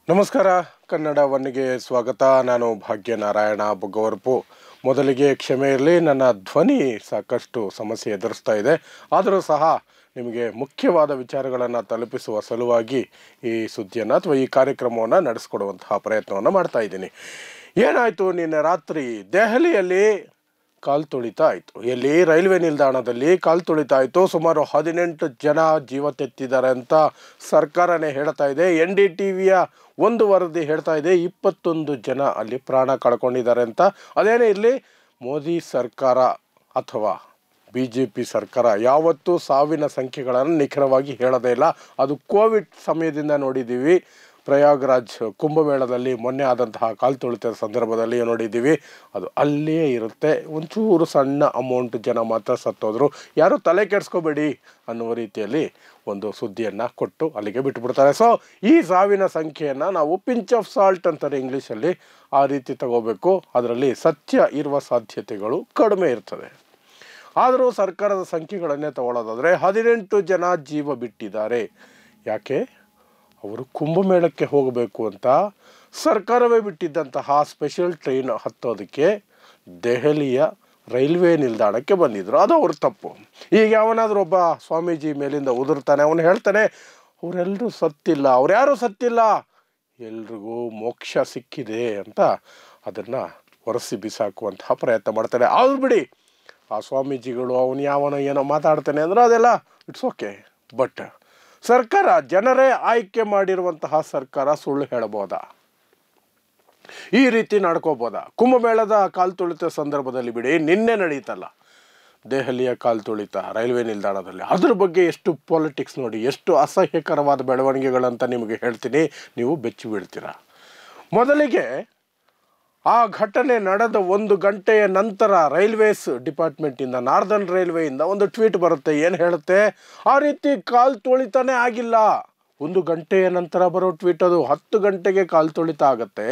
ನಮಸ್ಕಾರ. ಕನ್ನಡ ಒನ್ನಿಗೆ ಸ್ವಾಗತ. ನಾನು ಭಾಗ್ಯನಾರಾಯಣ ಬೊಗ್ಗವರಪು. ಮೊದಲಿಗೆ ಕ್ಷಮೆ ಇರಲಿ, ನನ್ನ ಧ್ವನಿ ಸಾಕಷ್ಟು ಸಮಸ್ಯೆ ಎದುರಿಸ್ತಾ ಇದೆ. ಆದರೂ ಸಹ ನಿಮಗೆ ಮುಖ್ಯವಾದ ವಿಚಾರಗಳನ್ನು ತಲುಪಿಸುವ ಸಲುವಾಗಿ ಈ ಸುದ್ದಿಯನ್ನು ಅಥವಾ ಈ ಕಾರ್ಯಕ್ರಮವನ್ನು ನಡೆಸ್ಕೊಡುವಂತಹ ಪ್ರಯತ್ನವನ್ನು ಮಾಡ್ತಾ ಇದ್ದೀನಿ. ಏನಾಯಿತು, ನಿನ್ನೆ ರಾತ್ರಿ ದೆಹಲಿಯಲ್ಲಿ ಕಾಲು ತುಳಿತ ಆಯಿತು. ಎಲ್ಲಿ? ರೈಲ್ವೆ ನಿಲ್ದಾಣದಲ್ಲಿ ಕಾಲು ತುಳಿತ ಆಯಿತು. ಸುಮಾರು 18 ಜನ ಜೀವ ತೆತ್ತಿದ್ದಾರೆ ಅಂತ ಸರ್ಕಾರನೇ ಹೇಳ್ತಾ ಇದೆ. NDTVಯ ಒಂದು ವರದಿ ಹೇಳ್ತಾ ಇದೆ 21 ಜನ ಅಲ್ಲಿ ಪ್ರಾಣ ಕಳ್ಕೊಂಡಿದ್ದಾರೆ ಅಂತ. ಅದೇನೇ ಇರಲಿ, ಮೋದಿ ಸರ್ಕಾರ ಅಥವಾ BJP ಸರ್ಕಾರ ಯಾವತ್ತೂ ಸಾವಿನ ಸಂಖ್ಯೆಗಳನ್ನು ನಿಖರವಾಗಿ ಹೇಳೋದೇ ಇಲ್ಲ. ಅದು ಕೋವಿಡ್ ಸಮಯದಿಂದ ನೋಡಿದ್ದೀವಿ. ಪ್ರಯಾಗ್ರಾಜ್ ಕುಂಭಮೇಳದಲ್ಲಿ ಮೊನ್ನೆ ಆದಂತಹ ಕಾಲು ತುಳಿತದ ಸಂದರ್ಭದಲ್ಲಿ ನೋಡಿದ್ದೀವಿ. ಅದು ಅಲ್ಲಿಯೇ ಇರುತ್ತೆ. ಒಂಚೂರು ಸಣ್ಣ ಅಮೌಂಟ್ ಜನ ಮಾತ್ರ ಸತ್ತೋದ್ರು. ಯಾರೂ ತಲೆ ಕೆಡಿಸ್ಕೋಬೇಡಿ ಅನ್ನುವ ರೀತಿಯಲ್ಲಿ ಒಂದು ಸುದ್ದಿಯನ್ನು ಕೊಟ್ಟು ಅಲ್ಲಿಗೆ ಬಿಟ್ಟುಬಿಡ್ತಾರೆ. ಸೊ ಈ ಸಾವಿನ ಸಂಖ್ಯೆಯನ್ನು ನಾವು ಪಿಂಚ್ ಆಫ್ ಸಾಲ್ಟ್ ಅಂತಾರೆ ಇಂಗ್ಲೀಷಲ್ಲಿ, ಆ ರೀತಿ ತಗೋಬೇಕು. ಅದರಲ್ಲಿ ಸತ್ಯ ಇರುವ ಸಾಧ್ಯತೆಗಳು ಕಡಿಮೆ ಇರ್ತದೆ. ಆದರೂ ಸರ್ಕಾರದ ಸಂಖ್ಯೆಗಳನ್ನೇ ತಗೊಳ್ಳೋದಾದರೆ 18 ಜನ ಜೀವ ಬಿಟ್ಟಿದ್ದಾರೆ. ಯಾಕೆ? ಅವರು ಕುಂಭಮೇಳಕ್ಕೆ ಹೋಗಬೇಕು ಅಂತ ಸರ್ಕಾರವೇ ಬಿಟ್ಟಿದ್ದಂತಹ ಸ್ಪೆಷಲ್ ಟ್ರೈನ್ ಹತ್ತೋದಕ್ಕೆ ದೆಹಲಿಯ ರೈಲ್ವೆ ನಿಲ್ದಾಣಕ್ಕೆ ಬಂದಿದ್ದರು. ಅದು ಅವ್ರ ತಪ್ಪು. ಈಗ ಯಾವನಾದರೂ ಒಬ್ಬ ಸ್ವಾಮೀಜಿ ಮೇಲಿಂದ ಉದುರ್ತಾನೆ, ಅವನು ಹೇಳ್ತಾನೆ ಅವರೆಲ್ಲರೂ ಸತ್ತಿಲ್ಲ, ಅವ್ರ್ಯಾರೂ ಸತ್ತಿಲ್ಲ, ಎಲ್ರಿಗೂ ಮೋಕ್ಷ ಸಿಕ್ಕಿದೆ ಅಂತ ಅದನ್ನು ಒರೆಸಿ ಬಿಸಾಕುವಂತಹ ಪ್ರಯತ್ನ ಮಾಡ್ತಾರೆ. ಅವ್ರು ಬಿಡಿ, ಆ ಸ್ವಾಮೀಜಿಗಳು ಅವನು ಯಾವನೋ ಏನೋ ಮಾತಾಡ್ತಾನೆ ಅಂದರೆ ಅದೆಲ್ಲ ಇಟ್ಸ್ ಓಕೆ. ಬಟ್ ಸರ್ಕಾರ, ಜನರೇ ಆಯ್ಕೆ ಮಾಡಿರುವಂತಹ ಸರ್ಕಾರ ಸುಳ್ಳು ಹೇಳ್ಬೋದಾ? ಈ ರೀತಿ ನಡ್ಕೋಬೋದಾ? ಕುಂಭಮೇಳದ ಕಾಲು ತುಳಿತ ಸಂದರ್ಭದಲ್ಲಿ ಬಿಡಿ, ನಿನ್ನೆ ನಡೀತಲ್ಲ ದೆಹಲಿಯ ಕಾಲು ತುಳಿತ ರೈಲ್ವೆ ನಿಲ್ದಾಣದಲ್ಲಿ, ಅದ್ರ ಬಗ್ಗೆ ಎಷ್ಟು ಪಾಲಿಟಿಕ್ಸ್ ನೋಡಿ, ಎಷ್ಟು ಅಸಹ್ಯಕರವಾದ ಬೆಳವಣಿಗೆಗಳಂತ ನಿಮಗೆ ಹೇಳ್ತೀನಿ, ನೀವು ಬೆಚ್ಚಿ ಬೀಳ್ತೀರ. ಮೊದಲಿಗೆ ಆ ಘಟನೆ ನಡೆದ 1 ಗಂಟೆಯ ನಂತರ ರೈಲ್ವೇಸ್ ಡಿಪಾರ್ಟ್ಮೆಂಟಿಂದ, ನಾರ್ದರ್ನ್ ರೈಲ್ವೆಯಿಂದ ಒಂದು ಟ್ವೀಟ್ ಬರುತ್ತೆ. ಏನು ಹೇಳುತ್ತೆ? ಆ ರೀತಿ ಕಾಲು ತುಳಿತಾನೇ ಆಗಿಲ್ಲ. 1 ಗಂಟೆಯ ನಂತರ ಬರೋ ಟ್ವೀಟ್ ಅದು. 10 ಗಂಟೆಗೆ ಕಾಲು ತುಳಿತ ಆಗುತ್ತೆ.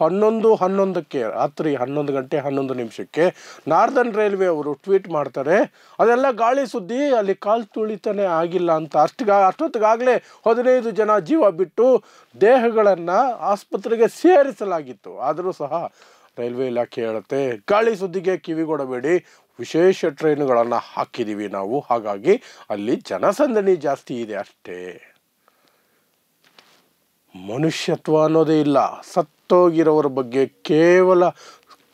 11:11ಕ್ಕೆ, ರಾತ್ರಿ 11 ಗಂಟೆ 11 ನಿಮಿಷಕ್ಕೆ ನಾರ್ದರ್ನ್ ರೈಲ್ವೆ ಅವರು ಟ್ವೀಟ್ ಮಾಡ್ತಾರೆ, ಅದೆಲ್ಲ ಗಾಳಿ ಸುದ್ದಿ, ಅಲ್ಲಿ ಕಾಲು ತುಳಿತಾನೇ ಆಗಿಲ್ಲ ಅಂತ. ಅಷ್ಟೊತ್ತಿಗಾಗಲೇ 15 ಜನ ಜೀವ ಬಿಟ್ಟು ದೇಹಗಳನ್ನು ಆಸ್ಪತ್ರೆಗೆ ಸೇರಿಸಲಾಗಿತ್ತು. ಆದರೂ ಸಹ ರೈಲ್ವೆ ಇಲಾಖೆ ಹೇಳುತ್ತೆ ಗಾಳಿ ಸುದ್ದಿಗೆ ಕಿವಿಗೊಡಬೇಡಿ, ವಿಶೇಷ ಟ್ರೈನುಗಳನ್ನು ಹಾಕಿದ್ದೀವಿ ನಾವು, ಹಾಗಾಗಿ ಅಲ್ಲಿ ಜನಸಂದಣಿ ಜಾಸ್ತಿ ಇದೆ ಅಷ್ಟೇ. ಮನುಷ್ಯತ್ವ ಅನ್ನೋದೇ ಇಲ್ಲ. ಸತ್ತೋಗಿರೋರ ಬಗ್ಗೆ ಕೇವಲ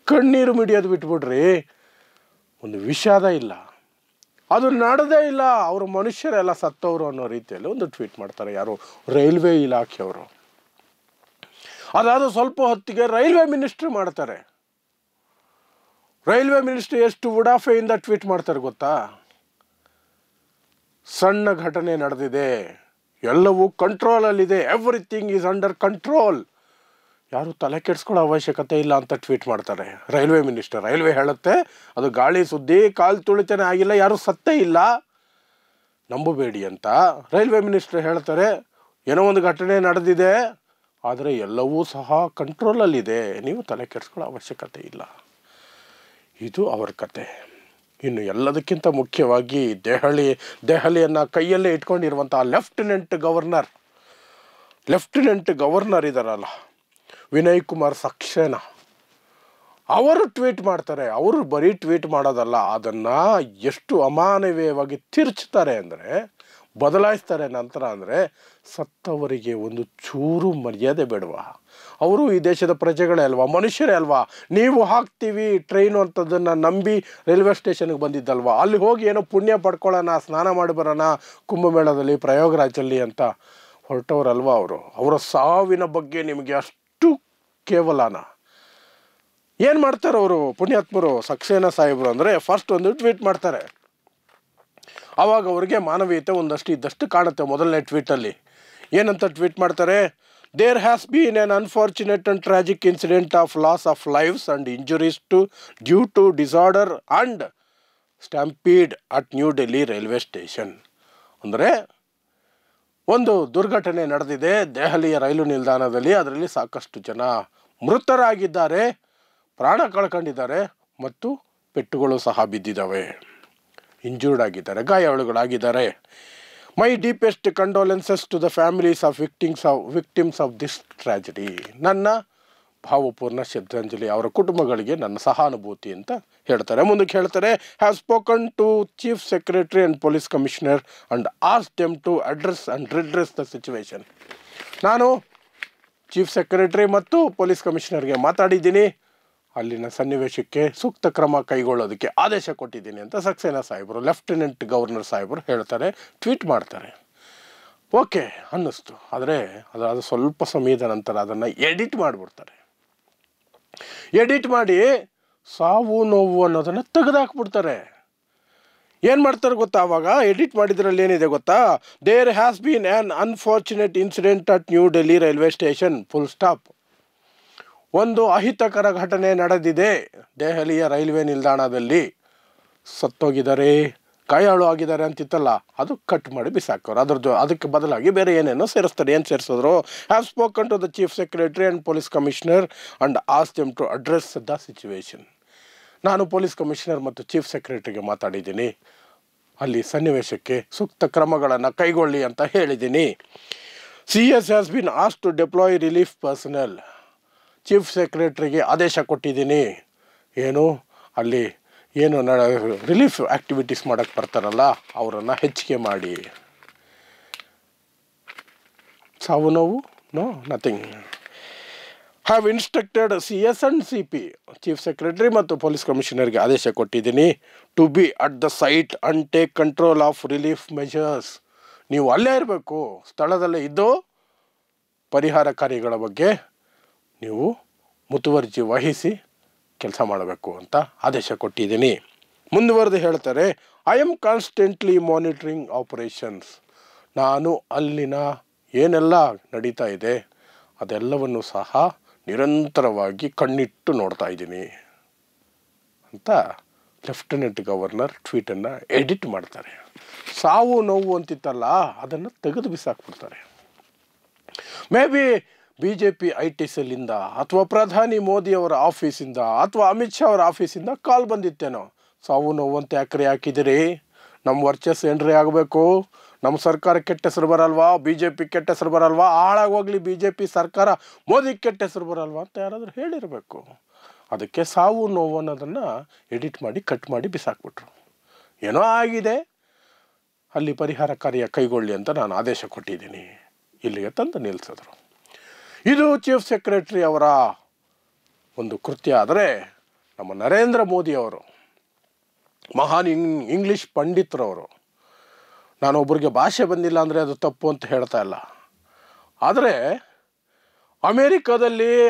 ಕಣ್ಣೀರು ಮಿಡಿಯೋದು ಬಿಟ್ಬಿಡ್ರಿ, ಒಂದು ವಿಷಾದ ಇಲ್ಲ, ಅದು ನಡೆದೇ ಇಲ್ಲ. ಅವರು ಮನುಷ್ಯರೆಲ್ಲ ಸತ್ತವರು ಅನ್ನೋ ರೀತಿಯಲ್ಲಿ ಒಂದು ಟ್ವೀಟ್ ಮಾಡ್ತಾರೆ ಯಾರು? ರೈಲ್ವೆ ಇಲಾಖೆಯವರು. ಅದಾದ ಸ್ವಲ್ಪ ಹೊತ್ತಿಗೆ ರೈಲ್ವೆ ಮಿನಿಸ್ಟ್ರಿ ಮಾಡ್ತಾರೆ. ರೈಲ್ವೆ ಮಿನಿಸ್ಟ್ರಿ ಎಷ್ಟು ಉಡಾಫೆಯಿಂದ ಟ್ವೀಟ್ ಮಾಡ್ತಾರೆ ಗೊತ್ತಾ? ಸಣ್ಣ ಘಟನೆ ನಡೆದಿದೆ, ಎಲ್ಲವೂ ಕಂಟ್ರೋಲಲ್ಲಿದೆ, ಎವ್ರಿಥಿಂಗ್ ಈಸ್ ಅಂಡರ್ ಕಂಟ್ರೋಲ್, ಯಾರು ತಲೆ ಕೆಡಿಸ್ಕೊಳ್ಳೋ ಅವಶ್ಯಕತೆ ಇಲ್ಲ ಅಂತ ಟ್ವೀಟ್ ಮಾಡ್ತಾರೆ ರೈಲ್ವೆ ಮಿನಿಸ್ಟರ್. ರೈಲ್ವೆ ಹೇಳುತ್ತೆ ಅದು ಗಾಳಿ ಸುದ್ದಿ, ಕಾಲು ತುಳಿತಾನೆ ಆಗಿಲ್ಲ, ಯಾರೂ ಸತ್ತೇ ಇಲ್ಲ, ನಂಬಬೇಡಿ ಅಂತ. ರೈಲ್ವೆ ಮಿನಿಸ್ಟರ್ ಹೇಳ್ತಾರೆ ಏನೋ ಒಂದು ಘಟನೆ ನಡೆದಿದೆ, ಆದರೆ ಎಲ್ಲವೂ ಸಹ ಕಂಟ್ರೋಲಲ್ಲಿದೆ, ನೀವು ತಲೆ ಕೆಡಿಸ್ಕೊಳ್ಳೋ ಅವಶ್ಯಕತೆ ಇಲ್ಲ. ಇದು ಅವರ ಕತೆ. ಇನ್ನು ಎಲ್ಲದಕ್ಕಿಂತ ಮುಖ್ಯವಾಗಿ ದೆಹಲಿಯನ್ನು ಕೈಯಲ್ಲೇ ಇಟ್ಕೊಂಡಿರುವಂಥ ಲೆಫ್ಟಿನೆಂಟ್ ಗವರ್ನರ್ ಇದ್ದಾರಲ್ಲ, ವಿನಯ್ ಕುಮಾರ್ ಸಕ್ಸೇನಾ, ಅವರು ಟ್ವೀಟ್ ಮಾಡ್ತಾರೆ. ಅವರು ಬರೀ ಟ್ವೀಟ್ ಮಾಡೋದಲ್ಲ, ಅದನ್ನು ಎಷ್ಟು ಅಮಾನವೀಯವಾಗಿ ತಿರ್ಚ್ತಾರೆ ಅಂದರೆ, ಬದಲಾಯಿಸ್ತಾರೆ ನಂತರ ಅಂದರೆ, ಸತ್ತವರಿಗೆ ಒಂದು ಚೂರು ಮರ್ಯಾದೆ ಬೇಡವಾ? ಅವರು ಈ ದೇಶದ ಪ್ರಜೆಗಳೇ ಅಲ್ವಾ, ಮನುಷ್ಯರೇ ಅಲ್ವಾ? ನೀವು ಹಾಕ್ತೀವಿ ಟ್ರೈನು ಅಂಥದ್ದನ್ನು ನಂಬಿ ರೈಲ್ವೆ ಸ್ಟೇಷನ್ಗೆ ಬಂದಿದ್ದಲ್ವಾ, ಅಲ್ಲಿ ಹೋಗಿ ಏನೋ ಪುಣ್ಯ ಪಡ್ಕೊಳ್ಳೋಣ, ಸ್ನಾನ ಮಾಡಿ ಬರೋಣ ಕುಂಭಮೇಳದಲ್ಲಿ ಪ್ರಯಾಗ್ರಾಜಲ್ಲಿ ಅಂತ ಹೊರಟವರಲ್ವಾ ಅವರು. ಅವರ ಸಾವಿನ ಬಗ್ಗೆ ನಿಮಗೆ ಅಷ್ಟು ಕೇವಲನ? ಏನು ಮಾಡ್ತಾರೆ ಅವರು ಪುಣ್ಯಾತ್ಮರು ಸಕ್ಸೇನಾ ಸಾಹೇಬರು ಅಂದರೆ, ಫಸ್ಟ್ ಒಂದು ಟ್ವೀಟ್ ಮಾಡ್ತಾರೆ. ಆವಾಗ ಅವರಿಗೆ ಮಾನವೀಯತೆ ಒಂದಷ್ಟು ಇದ್ದಷ್ಟು ಕಾಣುತ್ತೆ. ಮೊದಲನೇ ಟ್ವೀಟಲ್ಲಿ ಏನಂತ ಟ್ವೀಟ್ ಮಾಡ್ತಾರೆ? There has been an unfortunate and tragic incident of loss of lives and injuries due to disorder and stampede at New Delhi railway station. ಅಂದರೆ ಒಂದು ದುರ್ಘಟನೆ ನಡೆದಿದೆ ದೆಹಲಿಯ ರೈಲು ನಿಲ್ದಾಣದಲ್ಲಿ, ಅದರಲ್ಲಿ ಸಾಕಷ್ಟು ಜನ ಮೃತರಾಗಿದ್ದಾರೆ, ಪ್ರಾಣ ಕಳ್ಕೊಂಡಿದ್ದಾರೆ, ಮತ್ತು ಪೆಟ್ಟುಗಳು ಸಹ ಬಿದ್ದಿದ್ದಾವೆ, ಇಂಜೂರ್ಡ್ ಆಗಿದ್ದಾರೆ, ಗಾಯಾಳುಗಳಾಗಿದ್ದಾರೆ. My deepest condolences to the families of victims of this tragedy. ನನ್ನ ಭಾವಪೂರ್ಣ ಶ್ರದ್ಧಾಂಜಲಿ ಅವರ ಕುಟುಂಬಗಳಿಗೆ ನನ್ನ ಸಹಾನುಭೂತಿ ಅಂತ ಹೇಳ್ತಾರೆ. ಮುಂದಕ್ಕೆ ಹೇಳ್ತಾರೆ, have spoken to chief secretary and police commissioner and ask them to address and redress the situation. ನಾನು ಚೀಫ್ ಸೆಕ್ರೆಟರಿ ಮತ್ತು ಪೊಲೀಸ್ ಕಮಿಷನರ್ಗೆ ಮಾತಾಡಿದ್ದೀನಿ, ಅಲ್ಲಿನ ಸನ್ನಿವೇಶಕ್ಕೆ ಸೂಕ್ತ ಕ್ರಮ ಕೈಗೊಳ್ಳೋದಕ್ಕೆ ಆದೇಶ ಕೊಟ್ಟಿದ್ದೀನಿ ಅಂತ ಸಕ್ಸೇನಾ ಸಾಹೇಬರು, ಲೆಫ್ಟಿನೆಂಟ್ ಗವರ್ನರ್ ಸಾಹೇಬರು ಹೇಳ್ತಾರೆ, ಟ್ವೀಟ್ ಮಾಡ್ತಾರೆ. ಓಕೆ ಅನ್ನಿಸ್ತು. ಆದರೆ ಅದಾದ ಸ್ವಲ್ಪ ಸಮಯದ ನಂತರ ಅದನ್ನು ಎಡಿಟ್ ಮಾಡಿಬಿಡ್ತಾರೆ. ಎಡಿಟ್ ಮಾಡಿ ಸಾವು ನೋವು ಅನ್ನೋದನ್ನು ತೆಗೆದುಹಾಕ್ಬಿಡ್ತಾರೆ. ಏನು ಮಾಡ್ತಾರೆ ಗೊತ್ತಾ? ಆವಾಗ ಎಡಿಟ್ ಮಾಡಿದ್ರಲ್ಲಿ ಏನಿದೆ ಗೊತ್ತಾ? There has been an unfortunate incident at New Delhi railway station, full stop. ಒಂದು ಅಹಿತಕರ ಘಟನೆ ನಡೆದಿದೆ ದೆಹಲಿಯ ರೈಲ್ವೆ ನಿಲ್ದಾಣದಲ್ಲಿ. ಸತ್ತೋಗಿದ್ದಾರೆ, ಗಾಯಾಳು ಆಗಿದ್ದಾರೆ ಅಂತಿತ್ತಲ್ಲ, ಅದು ಕಟ್ ಮಾಡಿ ಬಿಸಾಕೋರು. ಅದಕ್ಕೆ ಬದಲಾಗಿ ಬೇರೆ ಏನೇನೋ ಸೇರಿಸ್ತಾರೆ. ಏನು ಸೇರಿಸಿದ್ರು? Have spoken to the chief secretary and police commissioner and ask them to address the situation. ನಾನು ಪೊಲೀಸ್ ಕಮಿಷನರ್ ಮತ್ತು ಚೀಫ್ ಸೆಕ್ರೆಟರಿಗೆ ಮಾತಾಡಿದ್ದೀನಿ, ಅಲ್ಲಿ ಸನ್ನಿವೇಶಕ್ಕೆ ಸೂಕ್ತ ಕ್ರಮಗಳನ್ನು ಕೈಗೊಳ್ಳಿ ಅಂತ ಹೇಳಿದ್ದೀನಿ. CS has been ask to deploy relief personnel. Chief ಸೆಕ್ರೆಟರಿಗೆ ಆದೇಶ ಕೊಟ್ಟಿದ್ದೀನಿ, ಏನು ಅಲ್ಲಿ ಏನು ರಿಲೀಫ್ ಆ್ಯಕ್ಟಿವಿಟೀಸ್ ಮಾಡೋಕ್ಕೆ ಬರ್ತಾರಲ್ಲ ಅವರನ್ನು ಹೆಚ್ಚಿಗೆ ಮಾಡಿ. ಸಾವು ನೋವು no nothing. Have instructed CS and CP, chief secretary ಮತ್ತು ಪೊಲೀಸ್ ಕಮಿಷನರ್ಗೆ ಆದೇಶ ಕೊಟ್ಟಿದ್ದೀನಿ, to be at the site and take control of relief measures. ನೀವು ಅಲ್ಲೇ ಇರಬೇಕು, ಸ್ಥಳದಲ್ಲೇ ಇದ್ದು ಪರಿಹಾರ ಕಾರ್ಯಗಳ ಬಗ್ಗೆ ನೀವು ಮುತುವರ್ಜಿ ವಹಿಸಿ ಕೆಲಸ ಮಾಡಬೇಕು ಅಂತ ಆದೇಶ ಕೊಟ್ಟಿದ್ದೀನಿ. ಮುಂದುವರೆದು ಹೇಳ್ತಾರೆ, I am constantly monitoring operations. ನಾನು ಅಲ್ಲಿನ ಏನೆಲ್ಲ ನಡೀತಾ ಇದೆ ಅದೆಲ್ಲವನ್ನು ಸಹ ನಿರಂತರವಾಗಿ ಕಣ್ಣಿಟ್ಟು ನೋಡ್ತಾ ಇದ್ದೀನಿ ಅಂತ ಲೆಫ್ಟಿನೆಂಟ್ ಗವರ್ನರ್ ಟ್ವೀಟನ್ನು ಎಡಿಟ್ ಮಾಡ್ತಾರೆ. ಸಾವು ನೋವು ಅಂತಿತ್ತಲ್ಲ ಅದನ್ನು ತೆಗೆದು ಬಿಸಾಕ್ಬಿಡ್ತಾರೆ. ಮೇ ಬಿ BJP IT ಸೆಲ್ಲಿಂದ ಅಥವಾ ಪ್ರಧಾನಿ ಮೋದಿಯವರ ಆಫೀಸಿಂದ ಅಥವಾ ಅಮಿತ್ ಶಾ ಅವರ ಆಫೀಸಿಂದ ಕಾಲ್ ಬಂದಿತ್ತೇನೋ, ಸಾವು ನೋವು ಅಂತ ಯಾಕ್ರಿ ಹಾಕಿದಿರಿ, ನಮ್ಮ ವರ್ಚಸ್ಸು ಏನ್ರಿ ಆಗಬೇಕು, ನಮ್ಮ ಸರ್ಕಾರ ಕೆಟ್ಟ ಹೆಸರು ಬರಲ್ವಾ, BJP ಕೆಟ್ಟ ಹೆಸರು ಬರಲ್ವಾ, ಹಾಳಾಗೋಗ್ಲಿ BJP ಸರ್ಕಾರ, ಮೋದಿ ಕೆಟ್ಟ ಹೆಸರು ಬರಲ್ವಾ ಅಂತ ಯಾರಾದರೂ ಹೇಳಿರಬೇಕು. ಅದಕ್ಕೆ ಸಾವು ನೋವು ಅನ್ನೋದನ್ನು ಎಡಿಟ್ ಮಾಡಿ ಕಟ್ ಮಾಡಿ ಬಿಸಾಕ್ಬಿಟ್ರು. ಏನೋ ಆಗಿದೆ, ಅಲ್ಲಿ ಪರಿಹಾರ ಕಾರ್ಯ ಕೈಗೊಳ್ಳಿ ಅಂತ ನಾನು ಆದೇಶ ಕೊಟ್ಟಿದ್ದೀನಿ, ಇಲ್ಲಿಗೆ ತಂದು ನಿಲ್ಲಿಸಿದ್ರು. ಇದು ಚೀಫ್ ಸೆಕ್ರೆಟರಿ ಅವರ ಒಂದು ಕೃತ್ಯ. ಆದರೆ ನಮ್ಮ ನರೇಂದ್ರ ಮೋದಿಯವರು ಮಹಾನ್ ಇಂಗ್ಲೀಷ್ ಪಂಡಿತರವರು, ನಾನು ಒಬ್ಬರಿಗೆ ಭಾಷೆ ಬಂದಿಲ್ಲ ಅಂದರೆ ಅದು ತಪ್ಪು ಅಂತ ಹೇಳ್ತಾ ಇಲ್ಲ, ಆದರೆ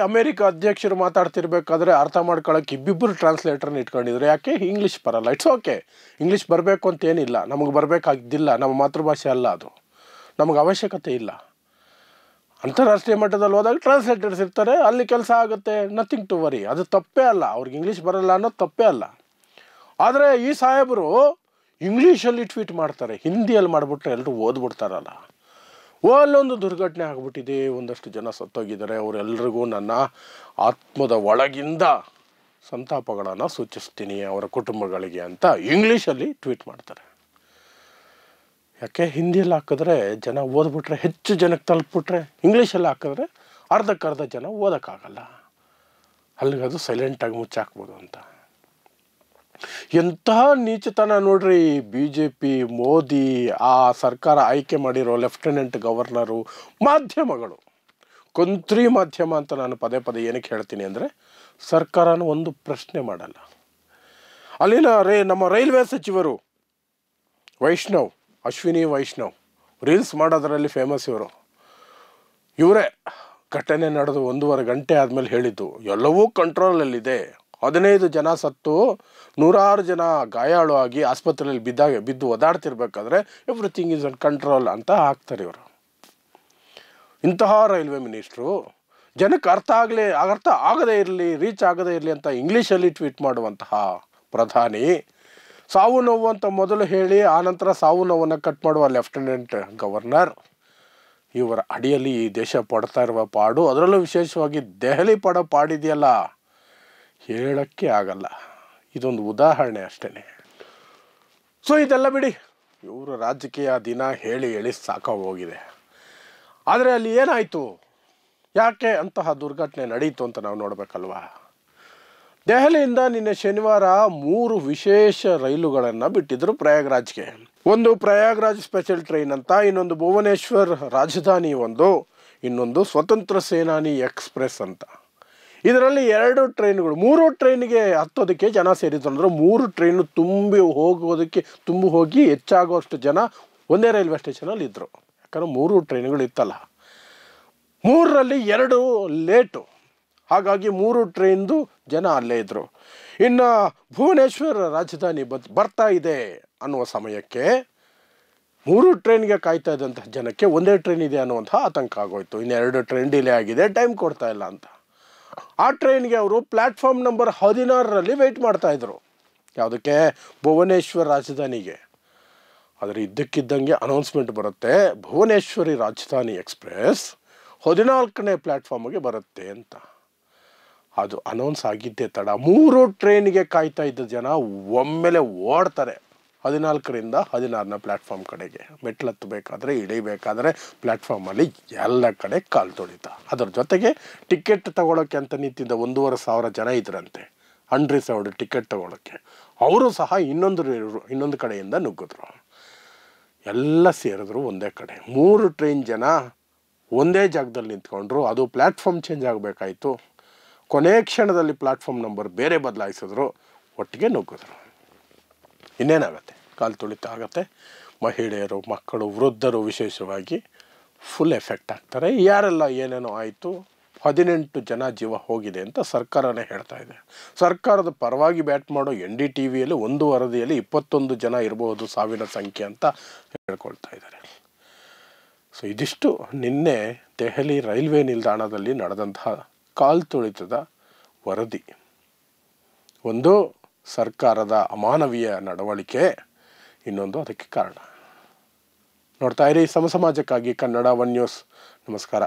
ಅಮೇರಿಕ ಅಧ್ಯಕ್ಷರು ಮಾತಾಡ್ತಿರ್ಬೇಕಾದ್ರೆ ಅರ್ಥ ಮಾಡ್ಕೊಳ್ಳೋಕೆ ಇಬ್ಬಿಬ್ಬರು ಟ್ರಾನ್ಸ್ಲೇಟರ್ನ ಇಟ್ಕೊಂಡಿದ್ರು. ಯಾಕೆ? ಇಂಗ್ಲೀಷ್ ಬರಲ್ಲ. ಇಟ್ಸ್ ಓಕೆ, ಇಂಗ್ಲೀಷ್ ಬರಬೇಕು ಅಂತೇನಿಲ್ಲ, ನಮಗೆ ಬರಬೇಕಾಗಿದ್ದಿಲ್ಲ, ನಮ್ಮ ಮಾತೃಭಾಷೆ ಅಲ್ಲ ಅದು, ನಮಗೆ ಅವಶ್ಯಕತೆ ಇಲ್ಲ. ಅಂತಾರಾಷ್ಟ್ರೀಯ ಮಟ್ಟದಲ್ಲಿ ಹೋದಾಗ ಟ್ರಾನ್ಸ್ಲೇಟರ್ಸ್ ಇರ್ತಾರೆ, ಅಲ್ಲಿ ಕೆಲಸ ಆಗುತ್ತೆ, ನಥಿಂಗ್ ಟು ವರಿ, ಅದು ತಪ್ಪೇ ಅಲ್ಲ. ಅವ್ರಿಗೆ ಇಂಗ್ಲೀಷ್ ಬರಲ್ಲ ಅನ್ನೋದು ತಪ್ಪೇ ಅಲ್ಲ. ಆದರೆ ಈ ಸಾಹೇಬರು ಇಂಗ್ಲೀಷಲ್ಲಿ ಟ್ವೀಟ್ ಮಾಡ್ತಾರೆ, ಹಿಂದಿಯಲ್ಲಿ ಮಾಡಿಬಿಟ್ರೆ ಎಲ್ಲರೂ ಓದ್ಬಿಡ್ತಾರಲ್ಲ. ಅಲ್ಲೊಂದು ದುರ್ಘಟನೆ ಆಗಿಬಿಟ್ಟಿದೆ, ಒಂದಷ್ಟು ಜನ ಸತ್ತೋಗಿದ್ದಾರೆ, ಅವರೆಲ್ಲರಿಗೂ ನನ್ನ ಆತ್ಮದ ಒಳಗಿಂದ ಸಂತಾಪಗಳನ್ನು ಸೂಚಿಸ್ತೀನಿ ಅವರ ಕುಟುಂಬಗಳಿಗೆ ಅಂತ ಇಂಗ್ಲೀಷಲ್ಲಿ ಟ್ವೀಟ್ ಮಾಡ್ತಾರೆ. ಯಾಕೆ? ಹಿಂದಿಯಲ್ಲಿ ಹಾಕಿದ್ರೆ ಜನ ಓದ್ಬಿಟ್ರೆ, ಹೆಚ್ಚು ಜನಕ್ಕೆ ತಲುಪಿಬಿಟ್ರೆ, ಇಂಗ್ಲೀಷಲ್ಲಿ ಹಾಕಿದ್ರೆ ಅರ್ಧಕ್ಕರ್ಧ ಜನ ಓದೋಕ್ಕಾಗಲ್ಲ, ಅಲ್ಲಿಗೆ ಅದು ಸೈಲೆಂಟಾಗಿ ಮುಚ್ಚಾಕ್ಬೋದು ಅಂತ. ಎಂತಹ ನೀಚತನ ನೋಡ್ರಿ. BJP, ಮೋದಿ, ಆ ಸರ್ಕಾರ ಆಯ್ಕೆ ಮಾಡಿರೋ ಲೆಫ್ಟಿನೆಂಟ್ ಗವರ್ನರು, ಮಾಧ್ಯಮಗಳು, ಕೊಂತ್ರಿ ಮಾಧ್ಯಮ ಅಂತ ನಾನು ಪದೇ ಪದೇ ಏನಕ್ಕೆ ಹೇಳ್ತೀನಿ ಅಂದರೆ, ಸರ್ಕಾರನ ಒಂದು ಪ್ರಶ್ನೆ ಮಾಡಲ್ಲ. ಅಲ್ಲಿನ ನಮ್ಮ ರೈಲ್ವೆ ಸಚಿವರು ಅಶ್ವಿನಿ ವೈಷ್ಣವ್ ರೀಲ್ಸ್ ಮಾಡೋದರಲ್ಲಿ ಫೇಮಸ್. ಇವರೇ ಘಟನೆ ನಡೆದು 1.5 ಗಂಟೆ ಆದಮೇಲೆ ಹೇಳಿದ್ದು, ಎಲ್ಲವೂ ಕಂಟ್ರೋಲಲ್ಲಿದೆ, 15 ಜನ ಸತ್ತು 100 ಜನ ಗಾಯಾಳು ಆಗಿ ಆಸ್ಪತ್ರೆಯಲ್ಲಿ ಬಿದ್ದು ಒದಾಡ್ತಿರ್ಬೇಕಾದ್ರೆ ಎವ್ರಿಥಿಂಗ್ ಈಸ್ ಆನ್ ಕಂಟ್ರೋಲ್ ಅಂತ ಹಾಕ್ತಾರೆ ಇವರು. ಇಂತಹ ರೈಲ್ವೆ ಮಿನಿಸ್ಟ್ರು ಜನಕ್ಕೆ ಅರ್ಥ ಆಗದೇ ಇರಲಿ, ರೀಚ್ ಆಗದೇ ಇರಲಿ ಅಂತ ಇಂಗ್ಲೀಷಲ್ಲಿ ಟ್ವೀಟ್ ಮಾಡುವಂತಹ ಪ್ರಧಾನಿ, ಸಾವು ನೋವು ಅಂತ ಮೊದಲು ಹೇಳಿ ಆನಂತರ ಸಾವು ನೋವನ್ನು ಕಟ್ ಮಾಡುವ ಲೆಫ್ಟಿನೆಂಟ್ ಗವರ್ನರ್, ಇವರ ಅಡಿಯಲ್ಲಿ ಈ ದೇಶ ಪಡ್ತಾ ಇರುವ ಪಾಡು, ಅದರಲ್ಲೂ ವಿಶೇಷವಾಗಿ ದೆಹಲಿ ಪಡೋ ಪಾಡಿದೆಯಲ್ಲ, ಹೇಳೋಕ್ಕೆ ಆಗಲ್ಲ. ಇದೊಂದು ಉದಾಹರಣೆ ಅಷ್ಟೇ. ಸೊ ಇದೆಲ್ಲ ಬಿಡಿ, ಇವರು ರಾಜಕೀಯ ದಿನ ಹೇಳಿ ಹೇಳಿ ಸಾಕಾಗೋಗಿದೆ. ಆದರೆ ಅಲ್ಲಿ ಏನಾಯಿತು, ಯಾಕೆ ಅಂತಹ ದುರ್ಘಟನೆ ನಡೀತು ಅಂತ ನಾವು ನೋಡಬೇಕಲ್ವಾ. ದೆಹಲಿಯಿಂದ ನಿನ್ನೆ ಶನಿವಾರ 3 ವಿಶೇಷ ರೈಲುಗಳನ್ನು ಬಿಟ್ಟಿದ್ದರು ಪ್ರಯಾಗ್ರಾಜ್ಗೆ. ಒಂದು ಪ್ರಯಾಗ್ರಾಜ್ ಸ್ಪೆಷಲ್ ಟ್ರೈನ್ ಅಂತ, ಇನ್ನೊಂದು ಭುವನೇಶ್ವರ್ ರಾಜಧಾನಿ ಒಂದು, ಇನ್ನೊಂದು ಸ್ವತಂತ್ರ ಸೇನಾನಿ ಎಕ್ಸ್ಪ್ರೆಸ್ ಅಂತ. ಇದರಲ್ಲಿ 2 ಟ್ರೈನ್ಗಳು, 3 ಟ್ರೈನಿಗೆ ಹತ್ತೋದಕ್ಕೆ ಜನ ಸೇರಿದ್ರು. ಅಂದರೆ 3 ಟ್ರೈನು ತುಂಬಿ ಹೋಗಿ ಹೆಚ್ಚಾಗುವಷ್ಟು ಜನ ಒಂದೇ ರೈಲ್ವೆ ಸ್ಟೇಷನಲ್ಲಿ ಇದ್ದರು. ಯಾಕಂದರೆ 3 ಟ್ರೈನ್ಗಳು ಇತ್ತಲ್ಲ, 3ರಲ್ಲಿ 2 ಲೇಟು, ಹಾಗಾಗಿ 3 ಟ್ರೈನ್ದು ಜನ ಅಲ್ಲೇ ಇದ್ದರು. ಇನ್ನು ಭುವನೇಶ್ವರ ರಾಜಧಾನಿ ಬರ್ತಾ ಇದೆ ಅನ್ನುವ ಸಮಯಕ್ಕೆ 3 ಟ್ರೈನ್ಗೆ ಕಾಯ್ತಾ ಇದ್ದಂಥ ಜನಕ್ಕೆ ಒಂದೇ ಟ್ರೈನ್ ಇದೆ ಅನ್ನುವಂಥ ಆತಂಕ ಆಗೋಯ್ತು. ಇನ್ನು 2 ಟ್ರೈನ್ ಡಿಲೇ ಆಗಿದೆ, ಟೈಮ್ ಕೊಡ್ತಾ ಇಲ್ಲ ಅಂತ. ಆ ಟ್ರೈನ್ಗೆ ಅವರು ಪ್ಲ್ಯಾಟ್ಫಾರ್ಮ್ ನಂಬರ್ 16ರಲ್ಲಿ ವೆಯ್ಟ್ ಮಾಡ್ತಾಯಿದ್ರು. ಯಾವುದಕ್ಕೆ? ಭುವನೇಶ್ವರ್ ರಾಜಧಾನಿಗೆ. ಆದರೆ ಇದ್ದಕ್ಕಿದ್ದಂಗೆ ಅನೌನ್ಸ್ಮೆಂಟ್ ಬರುತ್ತೆ, ಭುವನೇಶ್ವರಿ ರಾಜಧಾನಿ ಎಕ್ಸ್ಪ್ರೆಸ್ 14ನೇ ಪ್ಲ್ಯಾಟ್ಫಾರ್ಮಿಗೆ ಬರುತ್ತೆ ಅಂತ. ಅದು ಅನೌನ್ಸ್ ಆಗಿದ್ದೇ ತಡ 3 ಟ್ರೈನ್ಗೆ ಕಾಯ್ತಾ ಇದ್ದ ಜನ ಒಮ್ಮೆಲೆ ಓಡ್ತಾರೆ 14ರಿಂದ 16ನೇ ಪ್ಲ್ಯಾಟ್ಫಾರ್ಮ್ ಕಡೆಗೆ. ಮೆಟ್ಲು ಹತ್ತಬೇಕಾದ್ರೆ, ಇಳಿಬೇಕಾದ್ರೆ ಪ್ಲ್ಯಾಟ್ಫಾರ್ಮಲ್ಲಿ ಎಲ್ಲ ಕಡೆ ಕಾಲು ತೊಳಿತ. ಅದರ ಜೊತೆಗೆ ಟಿಕೆಟ್ ತಗೊಳ್ಳೋಕ್ಕೆ ಅಂತ ನಿಂತಿದ್ದ 1,500 ಜನ ಇದ್ರಂತೆ, ಅನ್ರಿಸರ್ವ್ಡ್ ಟಿಕೆಟ್ ತಗೊಳ್ಳೋಕ್ಕೆ. ಅವರು ಸಹ ಇನ್ನೊಂದು ಕಡೆಯಿಂದ ನುಗ್ಗಿದ್ರು. ಎಲ್ಲ ಸೇರಿದ್ರು ಒಂದೇ ಕಡೆ. 3 ಟ್ರೈನ್ ಜನ ಒಂದೇ ಜಾಗದಲ್ಲಿ ನಿಂತ್ಕೊಂಡ್ರು. ಅದು ಪ್ಲ್ಯಾಟ್ಫಾರ್ಮ್ ಚೇಂಜ್ ಆಗಬೇಕಾಯಿತು. ಕೊನೆ ಕ್ಷಣದಲ್ಲಿ ಪ್ಲ್ಯಾಟ್ಫಾರ್ಮ್ ನಂಬರ್ ಬೇರೆ ಬದಲಾಯಿಸಿದ್ರು, ಒಟ್ಟಿಗೆ ನುಗ್ಗಿದ್ರು. ಇನ್ನೇನಾಗತ್ತೆ, ಕಾಲು ತುಳಿತ ಆಗುತ್ತೆ. ಮಹಿಳೆಯರು, ಮಕ್ಕಳು, ವೃದ್ಧರು ವಿಶೇಷವಾಗಿ ಫುಲ್ ಎಫೆಕ್ಟ್ ಆಗ್ತಾರೆ. ಯಾರೆಲ್ಲ ಏನೇನೋ ಆಯಿತು, 18 ಜನ ಜೀವ ಹೋಗಿದೆ ಅಂತ ಸರ್ಕಾರನೇ ಹೇಳ್ತಾ ಇದೆ. ಸರ್ಕಾರದ ಪರವಾಗಿ ಬ್ಯಾಟ್ ಮಾಡೋ NDTVಯಲ್ಲಿ ಒಂದು ವರದಿಯಲ್ಲಿ 21 ಜನ ಇರಬಹುದು ಸಾವಿನ ಸಂಖ್ಯೆ ಅಂತ ಹೇಳ್ಕೊಳ್ತಾ ಇದ್ದಾರೆ. ಸೊ ಇದಿಷ್ಟು ನಿನ್ನೆ ದೆಹಲಿ ರೈಲ್ವೆ ನಿಲ್ದಾಣದಲ್ಲಿ ನಡೆದಂತಹ ಕಾಲು ತುಳಿತದ ವರದಿ. ಒಂದು ಸರ್ಕಾರದ ಅಮಾನವೀಯ ನಡವಳಿಕೆ, ಇನ್ನೊಂದು ಅದಕ್ಕೆ ಕಾರಣ. ನೋಡ್ತಾ ಇರಿ ಸಮಾಜಕ್ಕಾಗಿ ಕನ್ನಡ 1 ನ್ಯೂಸ್. ನಮಸ್ಕಾರ.